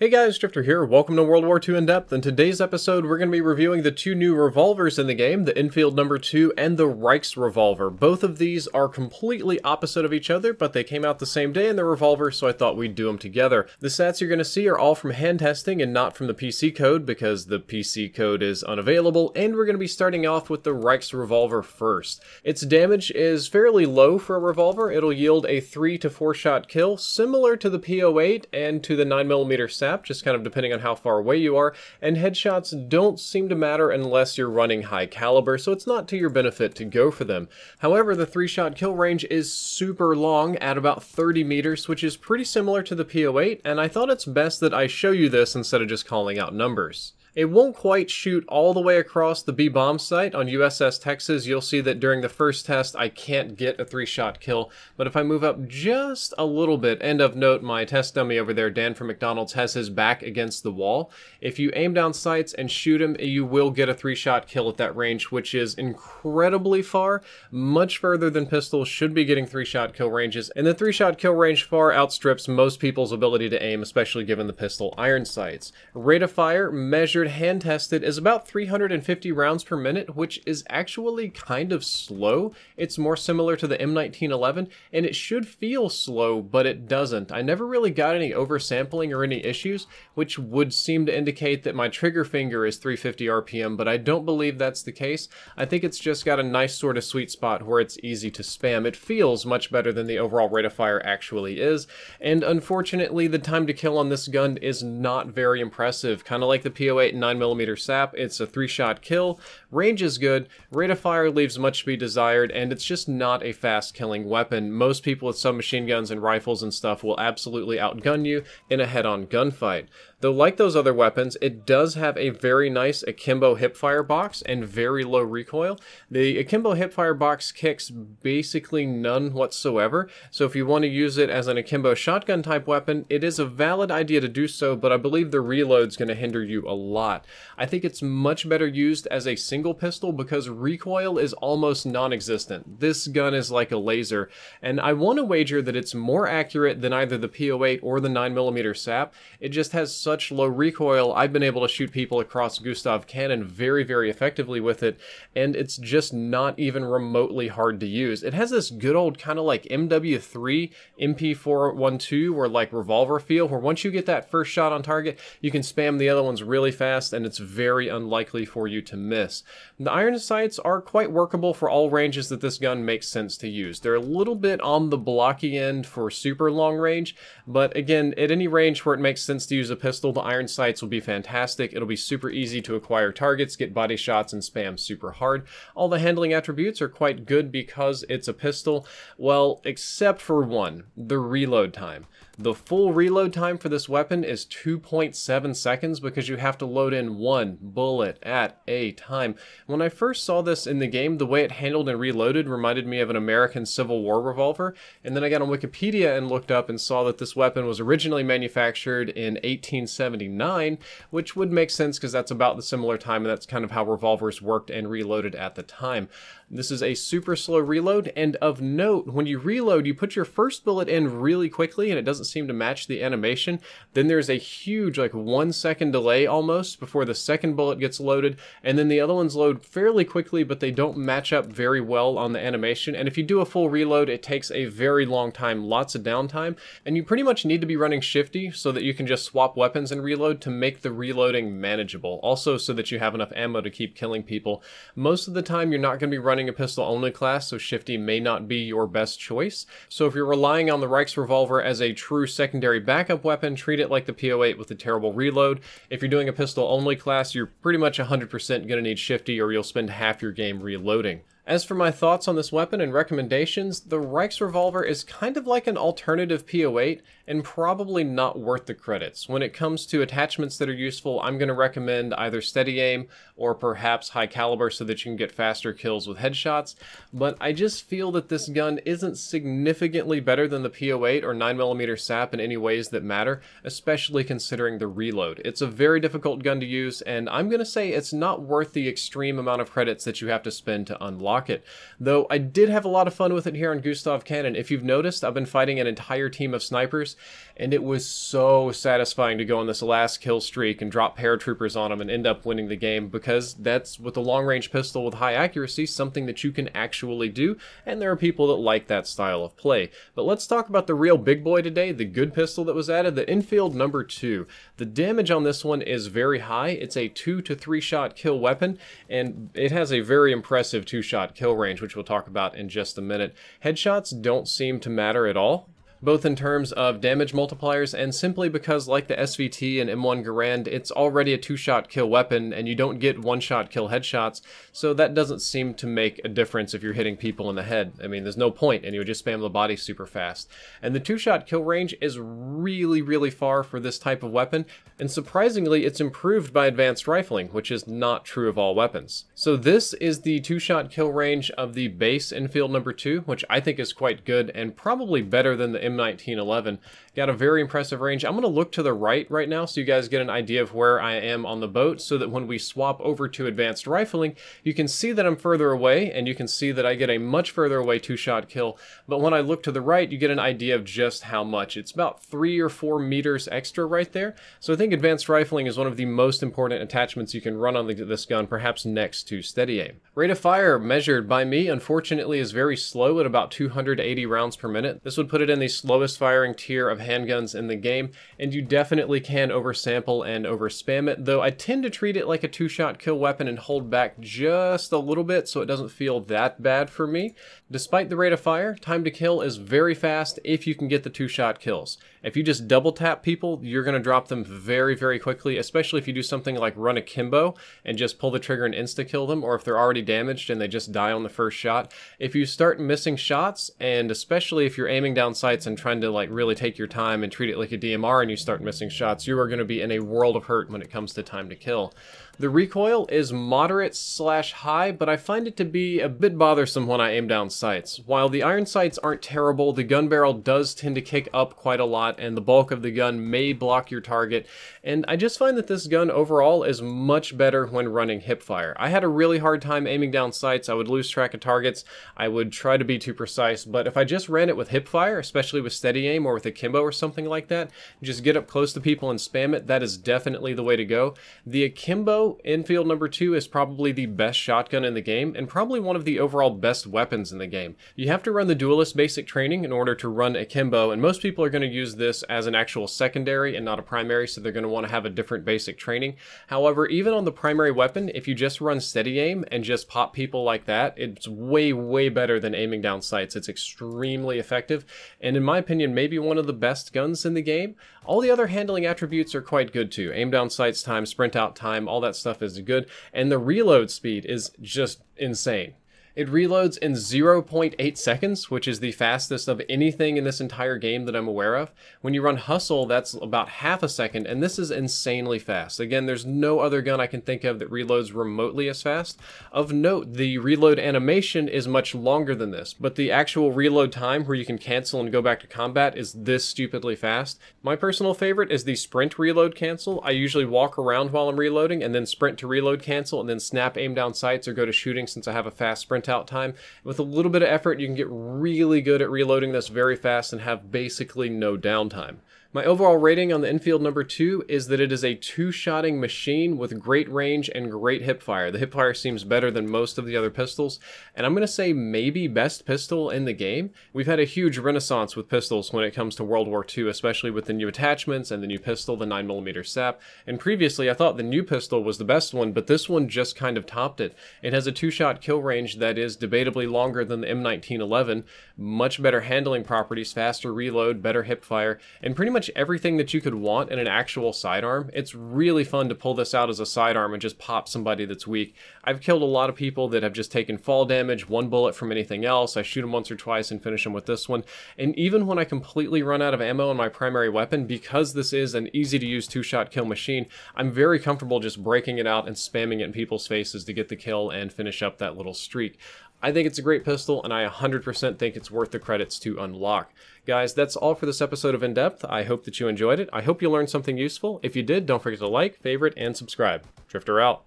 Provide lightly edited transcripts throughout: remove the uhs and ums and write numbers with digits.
Hey guys, Drifter here. Welcome to World War II In Depth. In today's episode, we're going to be reviewing the two new revolvers in the game, the Enfield No. 2 and the Reichsrevolver. Both of these are completely opposite of each other, but they came out the same day in the revolver, so I thought we'd do them together. The stats you're going to see are all from hand testing and not from the PC code, because the PC code is unavailable, and we're going to be starting off with the Reichsrevolver first. Its damage is fairly low for a revolver. It'll yield a 3 to 4 shot kill, similar to the P08 and to the 9mm sap, just kind of depending on how far away you are, and headshots don't seem to matter unless you're running high caliber, so it's not to your benefit to go for them. However, the 3-shot kill range is super long at about 30 meters, which is pretty similar to the P08, and I thought it's best that I show you this instead of just calling out numbers. It won't quite shoot all the way across the B-bomb site. On USS Texas, you'll see that during the first test, I can't get a 3-shot kill, but if I move up just a little bit, and of note, my test dummy over there, Dan from McDonald's, has his back against the wall. If you aim down sights and shoot him, you will get a 3-shot kill at that range, which is incredibly far, much further than pistols should be getting 3-shot kill ranges, and the 3-shot kill range far outstrips most people's ability to aim, especially given the pistol iron sights. Rate of fire, measured hand tested, is about 350 rounds per minute, which is actually kind of slow. It's more similar to the M1911, and it should feel slow, but it doesn't. I never really got any oversampling or any issues, which would seem to indicate that my trigger finger is 350 RPM, but I don't believe that's the case. I think it's just got a nice sort of sweet spot where it's easy to spam. It feels much better than the overall rate of fire actually is, and unfortunately the time to kill on this gun is not very impressive. Kind of like the P08 and 9mm sap, it's a 3-shot kill, range is good, rate of fire leaves much to be desired, and it's just not a fast killing weapon. Most people with submachine guns and rifles and stuff will absolutely outgun you in a head-on gunfight. Though like those other weapons, it does have a very nice akimbo hipfire box and very low recoil. The akimbo hipfire box kicks basically none whatsoever, so if you want to use it as an akimbo shotgun type weapon, it is a valid idea to do so, but I believe the reload's going to hinder you a lot. I think it's much better used as a single pistol because recoil is almost non-existent. This gun is like a laser, and I want to wager that it's more accurate than either the P08 or the 9mm sap. It just has such low recoil. I've been able to shoot people across Gustav Cannon very, very effectively with it, and it's just not even remotely hard to use. It has this good old kind of like MW3 MP412 or like revolver feel, where once you get that first shot on target, you can spam the other ones really fast, and it's very unlikely for you to miss. The iron sights are quite workable for all ranges that this gun makes sense to use. They're a little bit on the blocky end for super long range, but again, at any range where it makes sense to use a pistol, the iron sights will be fantastic. It'll be super easy to acquire targets, get body shots, and spam super hard. All the handling attributes are quite good because it's a pistol, well, except for one, the reload time. The full reload time for this weapon is 2.7 seconds because you have to load in one bullet at a time. When I first saw this in the game, the way it handled and reloaded reminded me of an American Civil War revolver, and then I got on Wikipedia and looked up and saw that this weapon was originally manufactured in 1879, which would make sense because that's about the similar time, and that's kind of how revolvers worked and reloaded at the time. This is a super slow reload, and of note, when you reload, you put your first bullet in really quickly and it doesn't seem to match the animation. Then there's a huge, like 1-second delay almost before the second bullet gets loaded, and then the other ones load fairly quickly, but they don't match up very well on the animation. And if you do a full reload, it takes a very long time, lots of downtime, and you pretty much need to be running shifty so that you can just swap weapons and reload to make the reloading manageable. Also, so that you have enough ammo to keep killing people. Most of the time, you're not going to be running a pistol only class, so shifty may not be your best choice. So if you're relying on the Reichsrevolver as a true secondary backup weapon, treat it like the P08 with a terrible reload. If you're doing a pistol only class, you're pretty much 100% going to need shifty, or you'll spend half your game reloading. As for my thoughts on this weapon and recommendations, the Reichsrevolver is kind of like an alternative P08 and probably not worth the credits. When it comes to attachments that are useful, I'm going to recommend either steady aim or perhaps high caliber so that you can get faster kills with headshots, but I just feel that this gun isn't significantly better than the P08 or 9mm sap in any ways that matter, especially considering the reload. It's a very difficult gun to use, and I'm going to say it's not worth the extreme amount of credits that you have to spend to unlock rocket. Though I did have a lot of fun with it here on Gustav Cannon. If you've noticed, I've been fighting an entire team of snipers, and it was so satisfying to go on this last kill streak and drop paratroopers on them and end up winning the game, because that's, with a long-range pistol with high accuracy, something that you can actually do, and there are people that like that style of play. But let's talk about the real big boy today, the good pistol that was added, the Enfield No. 2. The damage on this one is very high. It's a 2 to 3 shot kill weapon, and it has a very impressive 2-shot kill range, which we'll talk about in just a minute. Headshots don't seem to matter at all, both in terms of damage multipliers and simply because, like the SVT and M1 Garand, it's already a 2-shot kill weapon and you don't get 1-shot kill headshots, so that doesn't seem to make a difference if you're hitting people in the head. I mean, there's no point, and you would just spam the body super fast. And the 2-shot kill range is really far for this type of weapon, and surprisingly, it's improved by advanced rifling, which is not true of all weapons. So this is the 2-shot kill range of the base Enfield No. 2, which I think is quite good and probably better than the M1911. Got a very impressive range. I'm going to look to the right now so you guys get an idea of where I am on the boat, so that when we swap over to advanced rifling, you can see that I'm further away, and you can see that I get a much further away 2-shot kill. But when I look to the right, you get an idea of just how much. It's about 3 or 4 meters extra right there. So I think advanced rifling is one of the most important attachments you can run on this gun, perhaps next to steady aim. Rate of fire measured by me, unfortunately, is very slow at about 280 rounds per minute. This would put it in the slowest firing tier of handguns in the game, and you definitely can oversample and overspam it, though I tend to treat it like a 2-shot kill weapon and hold back just a little bit so it doesn't feel that bad for me. Despite the rate of fire, time to kill is very fast if you can get the 2-shot kills. If you just double tap people, you're going to drop them very quickly, especially if you do something like run akimbo and just pull the trigger and insta-kill them, or if they're already damaged and they just die on the first shot. If you start missing shots, and especially if you're aiming down sights and trying to like really take your time and treat it like a DMR and you start missing shots, you are going to be in a world of hurt when it comes to time to kill. The recoil is moderate/high, but I find it to be a bit bothersome when I aim down sights. While the iron sights aren't terrible, the gun barrel does tend to kick up quite a lot, and the bulk of the gun may block your target, and I just find that this gun overall is much better when running hip fire. I had a really hard time aiming down sights. I would lose track of targets, I would try to be too precise, but if I just ran it with hip fire, especially with steady aim or with akimbo or something like that, just get up close to people and spam it, that is definitely the way to go. The akimbo Enfield No. 2 is probably the best shotgun in the game, and probably one of the overall best weapons in the game. You have to run the duelist basic training in order to run akimbo, and most people are going to use this as an actual secondary and not a primary, so they're going to want to have a different basic training. However, even on the primary weapon, if you just run steady aim and just pop people like that, it's way better than aiming down sights. It's extremely effective, and in my opinion, maybe one of the best guns in the game. All the other handling attributes are quite good too. Aim down sights time, sprint out time, all that stuff is good, and the reload speed is just insane. It reloads in 0.8 seconds, which is the fastest of anything in this entire game that I'm aware of. When you run Hustle, that's about half a second, and this is insanely fast. Again, there's no other gun I can think of that reloads remotely as fast. Of note, the reload animation is much longer than this, but the actual reload time where you can cancel and go back to combat is this stupidly fast. My personal favorite is the sprint reload cancel. I usually walk around while I'm reloading and then sprint to reload cancel and then snap aim down sights or go to shooting since I have a fast sprint out time. With a little bit of effort, you can get really good at reloading this very fast and have basically no downtime. My overall rating on the Enfield No. 2 is that it is a 2-shotting machine with great range and great hip fire. The hip fire seems better than most of the other pistols, and I'm going to say maybe best pistol in the game. We've had a huge renaissance with pistols when it comes to World War II, especially with the new attachments and the new pistol, the 9mm SAP. And previously, I thought the new pistol was the best one, but this one just kind of topped it. It has a 2-shot kill range that is debatably longer than the M1911, much better handling properties, faster reload, better hip fire, and pretty much everything that you could want in an actual sidearm. It's really fun to pull this out as a sidearm and just pop somebody that's weak. I've killed a lot of people that have just taken fall damage, 1 bullet from anything else. I shoot them once or twice and finish them with this one. And even when I completely run out of ammo on my primary weapon, because this is an easy to use 2-shot kill machine, I'm very comfortable just breaking it out and spamming it in people's faces to get the kill and finish up that little streak. I think it's a great pistol, and I 100% think it's worth the credits to unlock. Guys, that's all for this episode of In Depth. I hope that you enjoyed it. I hope you learned something useful. If you did, don't forget to like, favorite, and subscribe. Drifter out.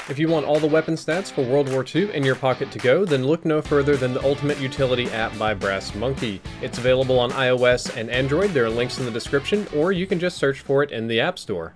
If you want all the weapon stats for World War II in your pocket to go, then look no further than the Ultimate Utility app by Brass Monkey. It's available on iOS and Android, there are links in the description, or you can just search for it in the App Store.